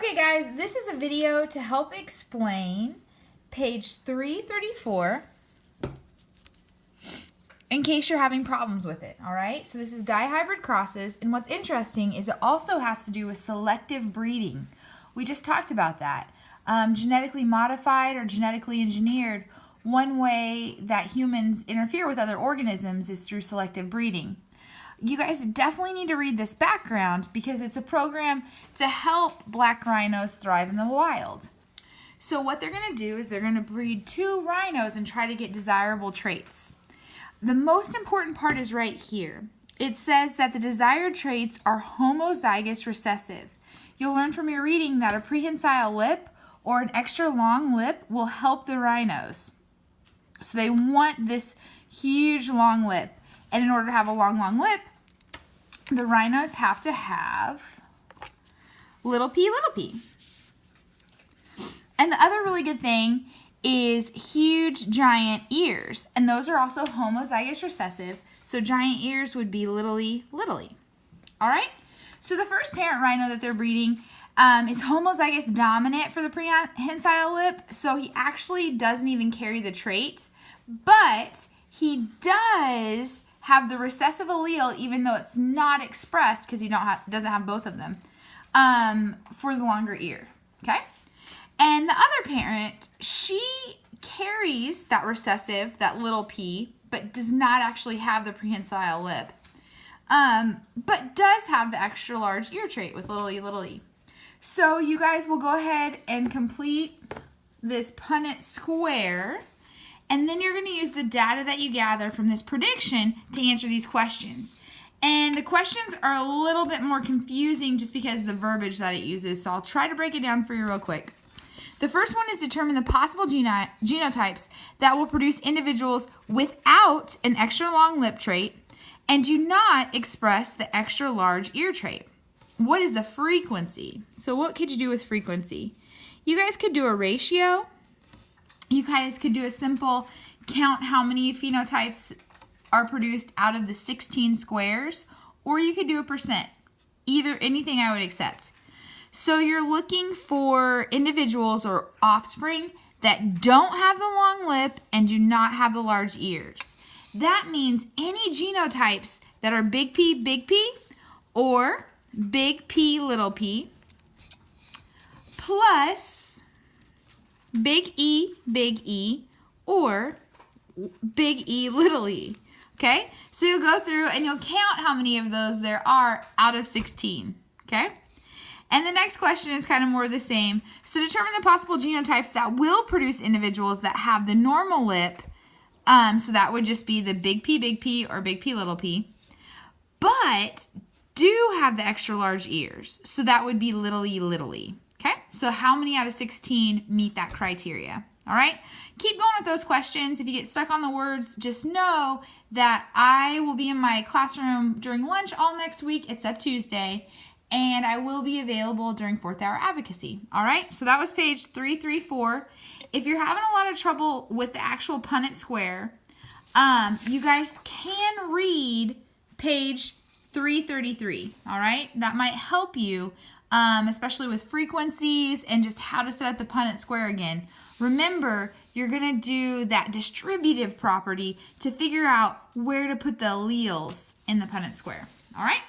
Okay guys, this is a video to help explain page 334 in case you're having problems with it, alright? So this is dihybrid crosses, and what's interesting is it also has to do with selective breeding. We just talked about that. Genetically modified or genetically engineered, one way that humans interfere with other organisms is through selective breeding. You guys definitely need to read this background because it's a program to help black rhinos thrive in the wild. So what they're going to do is they're going to breed 2 rhinos and try to get desirable traits. The most important part is right here. It says that the desired traits are homozygous recessive. You'll learn from your reading that a prehensile lip or an extra long lip will help the rhinos. So they want this huge long lip. And in order to have a long lip, the rhinos have to have little p. And the other really good thing is huge giant ears. And those are also homozygous recessive. So giant ears would be little e. All right? So the first parent rhino that they're breeding is homozygous dominant for the prehensile lip. So he actually doesn't even carry the trait. But he does have the recessive allele, even though it's not expressed because he doesn't have both of them, for the longer ear, okay? And the other parent, she carries that recessive, that little p, but does not actually have the prehensile lip, but does have the extra large ear trait with little e. So you guys will go ahead and complete this Punnett square. And then you're going to use the data that you gather from this prediction to answer these questions. And the questions are a little bit more confusing just because of the verbiage that it uses. So I'll try to break it down for you real quick. The first one is determine the possible genotypes that will produce individuals without an extra long lip trait and do not express the extra large ear trait. What is the frequency? So what could you do with frequency? You guys could do a ratio. You guys could do a simple count how many phenotypes are produced out of the 16 squares, or you could do a percent. Anything I would accept. So you're looking for individuals or offspring that don't have the long lip and do not have the large ears. That means any genotypes that are big P, or big P, little p, plus big E, or big E, little e. Okay? So you'll go through and you'll count how many of those there are out of 16. Okay? And the next question is kind of more the same. So determine the possible genotypes that will produce individuals that have the normal lip. So that would just be the big P, or big P, little p. But do have the extra large ears. So that would be little e. Okay, so how many out of 16 meet that criteria? All right, keep going with those questions. If you get stuck on the words, just know that I will be in my classroom during lunch all next week except Tuesday, and I will be available during 4th hour advocacy. All right, so that was page 334. If you're having a lot of trouble with the actual Punnett square, you guys can read page 333. All right, that might help you. Especially with frequencies and just how to set up the Punnett square again. Remember, you're going to do that distributive property to figure out where to put the alleles in the Punnett square. All right?